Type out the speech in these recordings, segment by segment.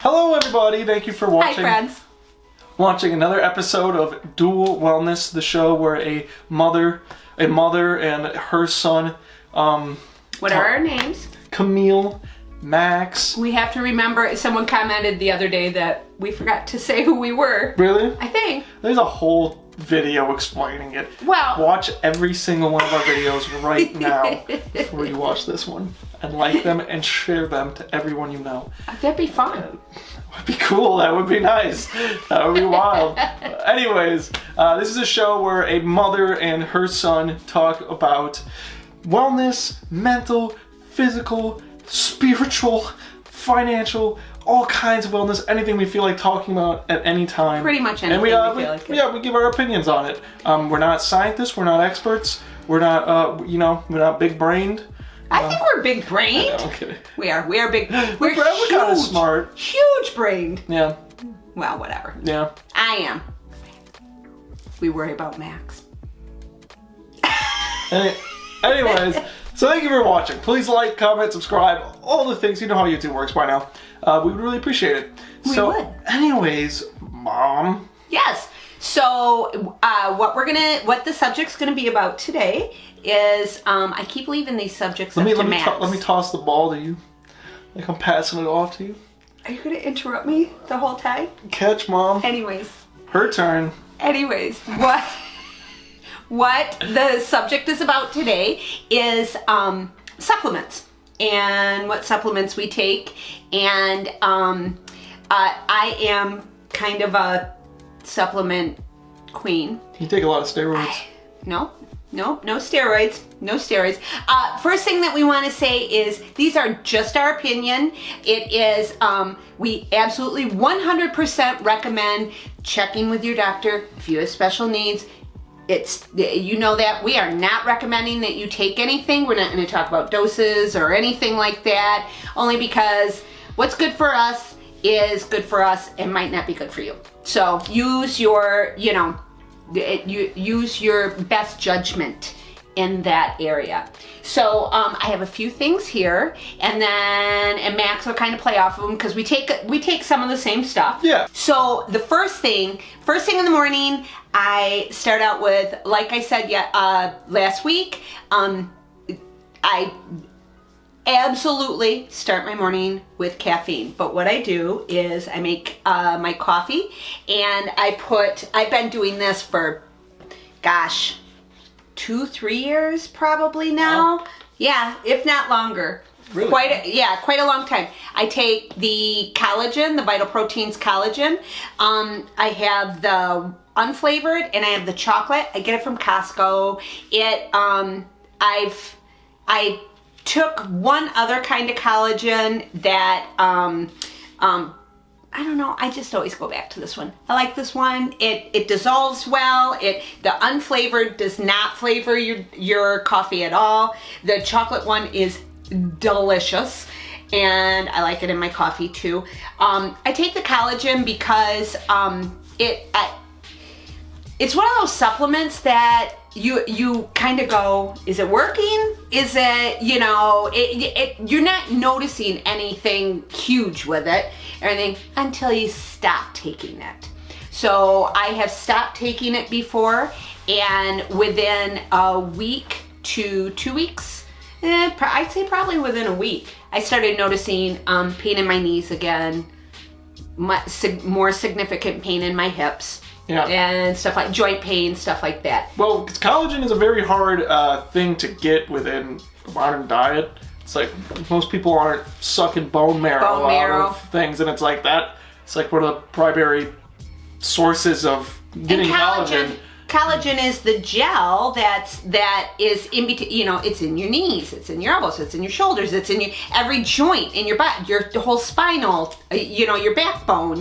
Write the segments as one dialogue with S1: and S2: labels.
S1: Hello everybody, thank you for watching.
S2: Hi friends.
S1: Watching another episode of Dual Wellness, the show where a mother and her son,
S2: What are our names?
S1: Camille, Max.
S2: We have to remember, someone commented the other day that we forgot to say who we were.
S1: Really?
S2: I think.
S1: There's a whole video explaining it.
S2: Well.
S1: Watch every single one of our videos right now before you watch this one. And like them and share them to everyone you know.
S2: That'd be fun.
S1: That would be cool, that would be nice. That would be wild. Anyways, this is a show where a mother and her son talk about wellness, mental, physical, spiritual, financial, all kinds of wellness, anything we feel like talking about at any time.
S2: Pretty much anything
S1: and
S2: we feel like it.
S1: Yeah, we give our opinions on it. We're not scientists, we're not experts, we're not, we're not big-brained.
S2: I think we're big brained.
S1: Okay.
S2: We are big. We're
S1: We're kind of smart.
S2: Huge brained.
S1: Yeah.
S2: Well, whatever.
S1: Yeah.
S2: I am. We worry about Max.
S1: Anyways, so thank you for watching. Please like, comment, subscribe, all the things. You know how YouTube works by now. We would really appreciate it.
S2: We would.
S1: Anyways, Mom.
S2: Yes. So what the subject's gonna be about today is I keep leaving these subjects up to Max.
S1: Let me toss the ball to you. Like I'm passing it off to you.
S2: Are you gonna interrupt me the whole time?
S1: Catch, Mom.
S2: Anyways.
S1: Her turn.
S2: Anyways, what the subject is about today is supplements and what supplements we take, and I am kind of a supplement queen.
S1: You take a lot of steroids.
S2: No steroids. No steroids. First thing that we want to say is these are just our opinion. It is, we absolutely 100% recommend checking with your doctor if you have special needs. It's, you know that we are not recommending that you take anything. We're not going to talk about doses or anything like that, only because what's good for us is good for us and might not be good for you. So use your, use your best judgment in that area. So I have a few things here, and Max will kind of play off of them because we take some of the same stuff.
S1: Yeah.
S2: So the first thing in the morning, I start out with, like I said last week, I absolutely start my morning with caffeine. But what I do is I make my coffee, and I've been doing this for, gosh, 2-3 years probably now. Wow. Yeah, if not longer.
S1: Really?
S2: Quite a long time. I take the collagen, the Vital Proteins collagen. I have the unflavored and I have the chocolate. I get it from Costco. I took one other kind of collagen that I don't know, I just always go back to this one. I like this one. It dissolves well. The unflavored does not flavor your coffee at all. The chocolate one is delicious, and I like it in my coffee too. I take the collagen because it's one of those supplements that you kind of go, is it working? Is it, you're not noticing anything huge with it or anything until you stop taking it. So I have stopped taking it before, and within a week to 2 weeks, I'd say probably within a week, I started noticing pain in my knees again, more significant pain in my hips.
S1: Yeah.
S2: And stuff like joint pain, stuff like that.
S1: Well, because collagen is a very hard thing to get within a modern diet. It's like most people aren't sucking bone marrow out of things, and it's like that. It's like one of the primary sources of getting collagen.
S2: Collagen is the gel that is in between. It's in your knees, it's in your elbows, it's in your shoulders, it's in every joint in your body, the whole spinal, your backbone.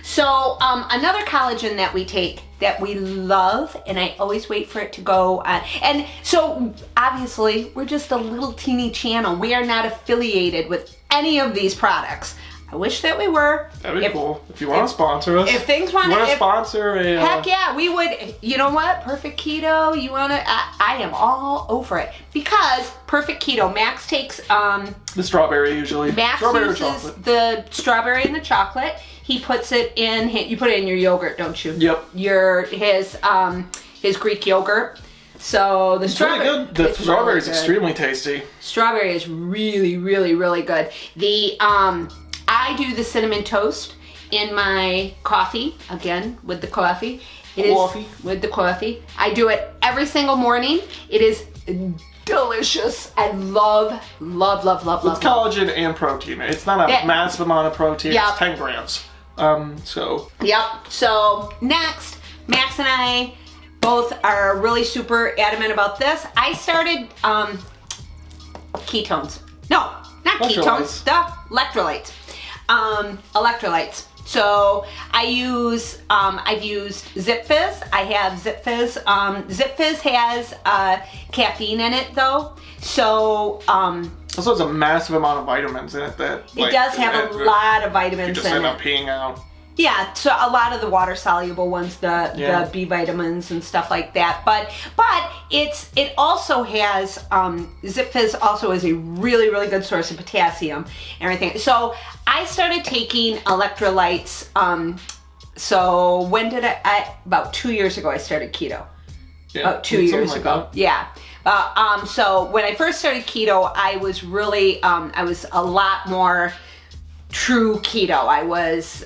S2: So another collagen that we take that we love, and I always wait for it to go on. And so obviously we're just a little teeny channel. We are not affiliated with any of these products. I wish that we were.
S1: That'd be cool. If you want to sponsor us.
S2: If things want
S1: to sponsor a...
S2: Heck yeah, we would. You know what? Perfect Keto, you want to... I am all over it. Because Perfect Keto, Max takes...
S1: the strawberry usually.
S2: Max uses the strawberry and the chocolate. He puts it in... You put it in your yogurt, don't you?
S1: Yep.
S2: His Greek yogurt. So the strawberry...
S1: It's really good. The strawberry is extremely tasty.
S2: Strawberry is really, really, really good. I do the cinnamon toast in my coffee, again, with the coffee. With the coffee. I do it every single morning. It is delicious. I love
S1: It's collagen and protein. It's not a massive amount of protein. Yep. It's 10 grams.
S2: Yep. So next, Max and I both are really super adamant about this. I started ketones. No, not ketones. The electrolytes. Electrolytes. So I've used ZipFizz. I have ZipFizz. ZipFizz has caffeine in it though. So
S1: also has a massive amount of vitamins in it that
S2: it does have a lot of vitamins in it.
S1: You just end up peeing out.
S2: Yeah, so a lot of the water soluble ones, the B vitamins and stuff like that. But it also has ZipFizz also is a really, really good source of potassium and everything. So I started taking electrolytes. So when did about 2 years ago I started keto.
S1: Yeah,
S2: about 2 years ago. Yeah. So when I first started keto, I was really I was a lot more true keto. I was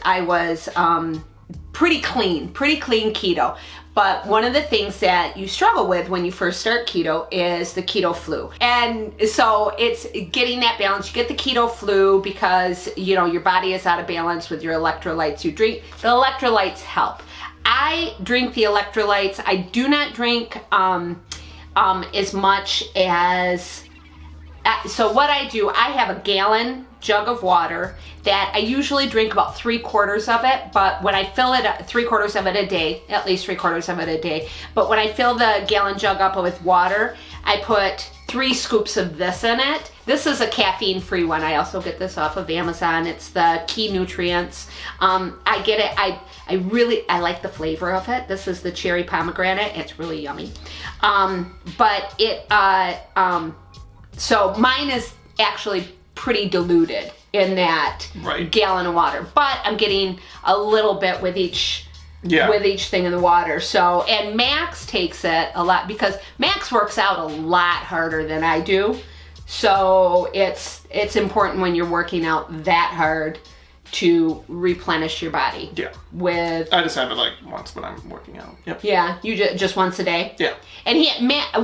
S2: pretty clean keto. But one of the things that you struggle with when you first start keto is the keto flu. And so it's getting that balance. You get the keto flu because, your body is out of balance with your electrolytes. You drink, the electrolytes help. I drink the electrolytes. I do not drink as much as... So what I do, I have a gallon jug of water that I usually drink about 3/4 of it, but when I fill it up, 3/4 of it a day, at least 3/4 of it a day, but when I fill the gallon jug up with water, I put 3 scoops of this in it. This is a caffeine-free one. I also get this off of Amazon. It's the Key Nutrients. I get it, I like the flavor of it. This is the cherry pomegranate. It's really yummy. So mine is actually pretty diluted in that gallon of water, but I'm getting a little bit with each thing in the water. So, and Max takes it a lot because Max works out a lot harder than I do. So it's important when you're working out that hard to replenish your body.
S1: Yeah.
S2: I
S1: just have it like once when I'm working out. Yep.
S2: Yeah, you just once a day?
S1: Yeah.
S2: And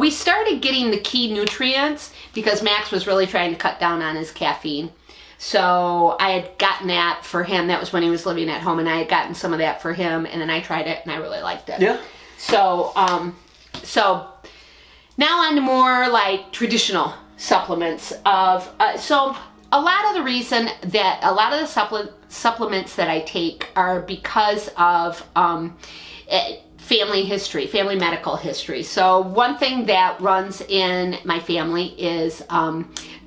S2: we started getting the Key Nutrients because Max was really trying to cut down on his caffeine. So I had gotten that for him. That was when he was living at home, and I had gotten some of that for him, and then I tried it and I really liked it.
S1: Yeah.
S2: So now on to more like traditional supplements so a lot of the supplements that I take are because of family medical history. So one thing that runs in my family is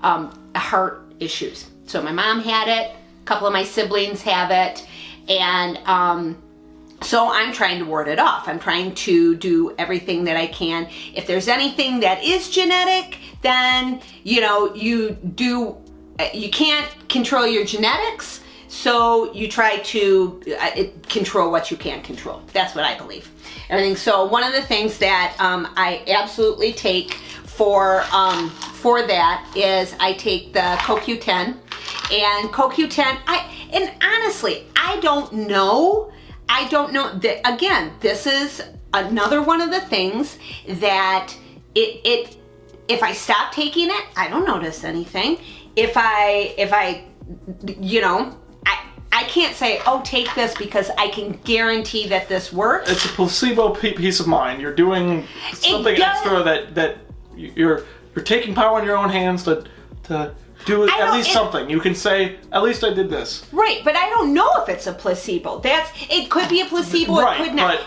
S2: heart issues. So my mom had it, a couple of my siblings have it, and so I'm trying to ward it off. I'm trying to do everything that I can. If there's anything that is genetic, then you can't control your genetics, so you try to control what you can control. That's what I believe. Everything. So one of the things that I absolutely take for that is I take the CoQ10, and CoQ10. And honestly, I don't know. That, again, this is another one of the things that if I stop taking it, I don't notice anything. If I can't say, oh, take this because I can guarantee that this works.
S1: It's a placebo peace of mind. You're doing something extra that you're taking power in your own hands to do at least something. You can say, at least I did this.
S2: Right, but I don't know if it's a placebo. It could be a placebo, it could not.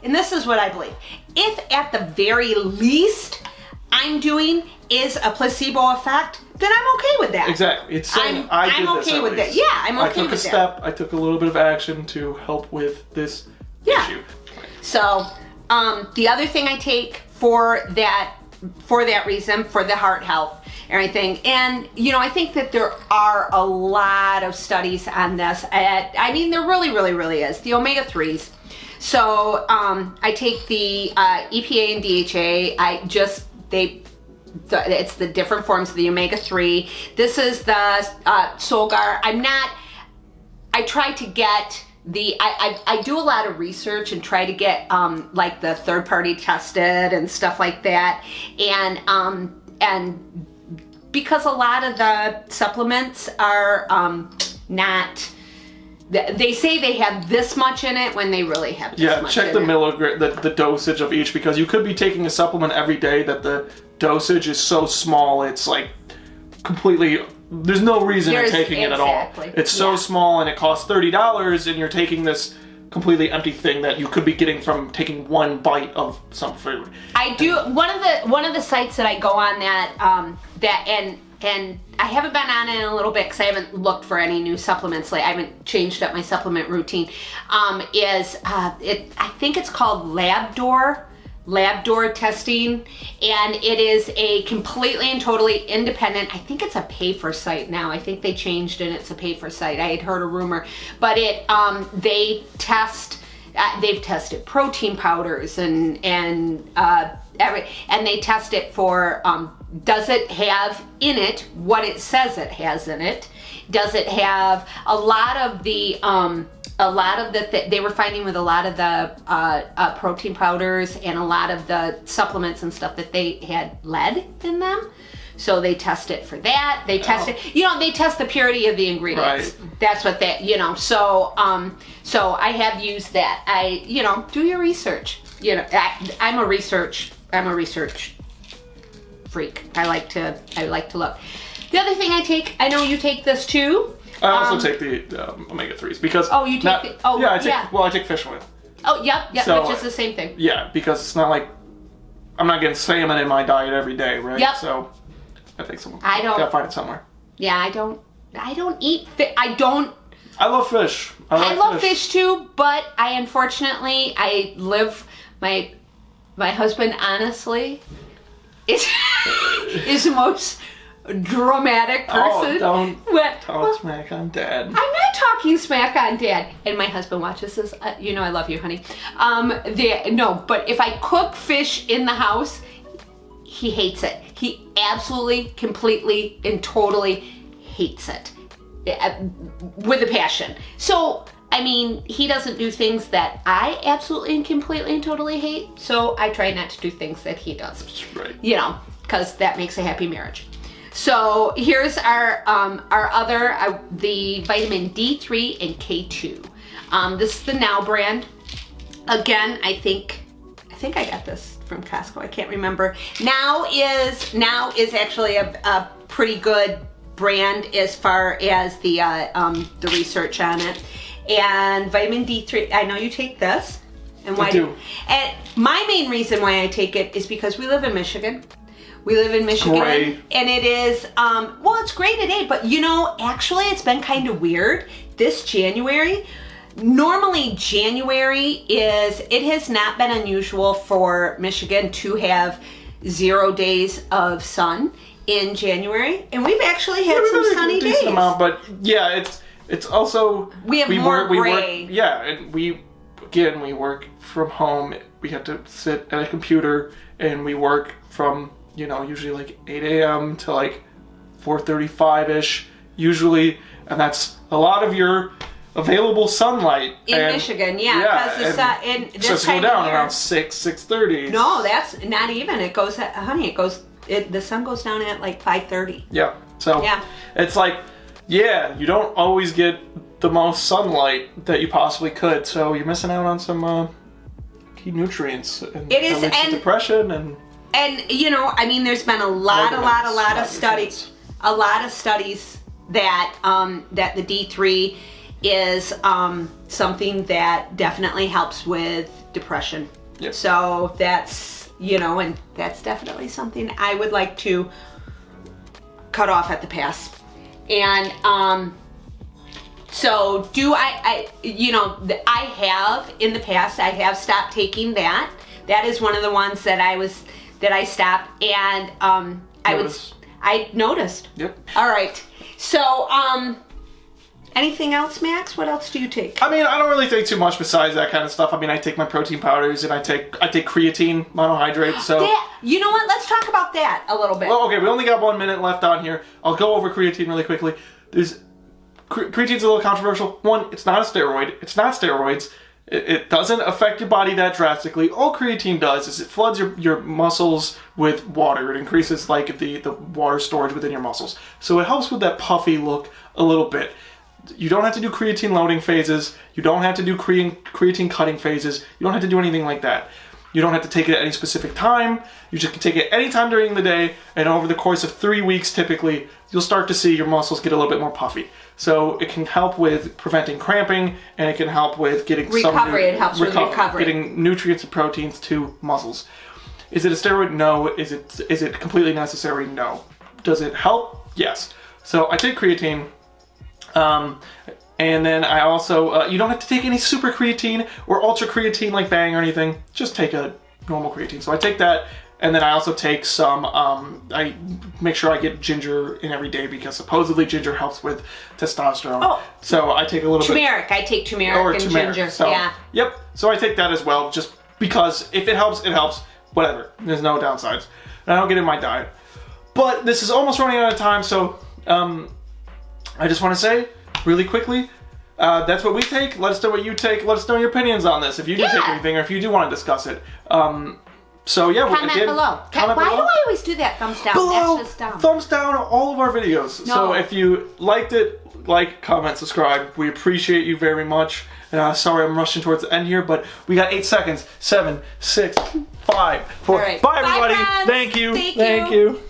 S2: And this is what I believe, if at the very least I'm doing is a placebo effect, then I'm okay with that.
S1: Exactly. It's saying
S2: I'm okay with that. Yeah, I'm okay with that.
S1: I took a step. I took a little bit of action to help with this issue.
S2: So, the other thing I take for that reason, for the heart health and everything, and I think that there are a lot of studies on this. I mean, there really, really, really is. The omega-3s. So, I take the EPA and DHA. It's the different forms of the omega-3. This is the Solgar. I try to get I do a lot of research and try to get like the third party tested and stuff like that, and because a lot of the supplements are not. They say they have this much in it when they really have this much.
S1: Check the milligram, the dosage of each, because you could be taking a supplement every day that the dosage is so small it's like completely. There's no reason you're taking it at all. It's so small and it costs $30, and you're taking this completely empty thing that you could be getting from taking one bite of some food.
S2: I do one of the sites that I go on and I haven't been on it in a little bit because I haven't looked for any new supplements. Like I haven't changed up my supplement routine. I think it's called Labdoor testing, and it is a completely and totally independent. I think it's a pay-for site now. I think they changed it. It's a pay-for site. I had heard a rumor, but they've tested protein powders and they test it for does it have in it what it says it has in it? Does it have a lot of the they were finding with a lot of the protein powders and a lot of the supplements and stuff that they had lead in them. So they test it for that. They test it, they test the purity of the ingredients. Right. That's what so I have used that. Do your research. I'm a research freak. I like to look. The other thing I take, I know you take this too.
S1: I also take the omega-3s because...
S2: Oh, you take
S1: I take fish oil.
S2: Oh, yep, so, which is the same thing.
S1: Yeah, because it's not like... I'm not getting salmon in my diet every day, right?
S2: Yep.
S1: So, I think gotta find it somewhere.
S2: Yeah, I don't eat fish. I
S1: love fish.
S2: I love fish too, but I live... My husband, honestly, is the most... dramatic person.
S1: Oh, don't talk smack on Dad.
S2: I'm not talking smack on Dad. And my husband watches this. I love you, honey. But if I cook fish in the house, he hates it. He absolutely, completely, and totally hates it. With a passion. So, he doesn't do things that I absolutely and completely and totally hate. So I try not to do things that he does.
S1: That's right.
S2: Because that makes a happy marriage. So here's our other, the vitamin D3 and K2. This is the Now brand. Again, I think I got this from Costco. I can't remember. Now is actually a pretty good brand as far as the research on it. And vitamin D3, I know you take this. And why
S1: I do.
S2: And my main reason why I take it is because we live in Michigan.
S1: Gray.
S2: And it is, it's gray today, but actually it's been kind of weird this January. Normally January it has not been unusual for Michigan to have 0 days of sun in January, and we've actually had some sunny days.
S1: Amount, but yeah, it's also...
S2: We have more gray.
S1: And we work from home. We have to sit at a computer, and we work from... usually like 8 a.m. to like 4:35-ish, usually, and that's a lot of your available sunlight.
S2: In Michigan, because the sun...
S1: It starts to go down around 6:30.
S2: No, that's not even. It goes... Honey, the sun goes down at like 5:30.
S1: Yeah, so it's like, you don't always get the most sunlight that you possibly could, so you're missing out on some key nutrients. And
S2: it is, and...
S1: depression and...
S2: And there's been a lot of studies that that the D3 is something that definitely helps with depression.
S1: Yep.
S2: So that's and that's definitely something I would like to cut off at the pass. And so do I have in the past, I have stopped taking that. That is one of the ones that I stopped, and I noticed.
S1: Yep.
S2: All right. So anything else, Max? What else do you take?
S1: I mean, I don't really take too much besides that kind of stuff. I mean, I take my protein powders, and I take creatine monohydrate. So
S2: you know what? Let's talk about that a little bit.
S1: Well, okay, we only got 1 minute left on here. I'll go over creatine really quickly. Creatine's a little controversial. One, it's not a steroid. It's not steroids. It doesn't affect your body that drastically. All creatine does is it floods your muscles with water. It increases like the water storage within your muscles. So it helps with that puffy look a little bit. You don't have to do creatine loading phases. You don't have to do creatine cutting phases. You don't have to do anything like that. You don't have to take it at any specific time. You just can take it any time during the day, and over the course of 3 weeks, typically, you'll start to see your muscles get a little bit more puffy. So it can help with preventing cramping, and it can help with getting
S2: recovery. It helps with recovery.
S1: Getting nutrients and proteins to muscles. Is it a steroid? No. Is it completely necessary? No. Does it help? Yes. So I take creatine. And then I also, you don't have to take any super creatine or ultra creatine like Bang or anything. Just take a normal creatine. So I take that, and then I also take some, I make sure I get ginger in every day because supposedly ginger helps with testosterone. Oh. So I take a little
S2: turmeric. I take turmeric and ginger.
S1: So,
S2: yeah.
S1: Yep. So I take that as well, just because if it helps, it helps. Whatever. There's no downsides. And I don't get it in my diet. But this is almost running out of time, so I just want to say, really quickly, that's what we take. Let us know what you take. Let us know your opinions on this, if you do take anything or if you do want to discuss it. So yeah,
S2: comment below. Why do I always do that? Thumbs down.
S1: Below,
S2: that's just dumb.
S1: Thumbs down on all of our videos.
S2: No.
S1: So if you liked it, like, comment, subscribe. We appreciate you very much. Sorry I'm rushing towards the end here, but we got 8 seconds. 7, 6, 5, 4.
S2: All right.
S1: Bye everybody.
S2: Bye,
S1: Thank you.
S2: Thank
S1: you.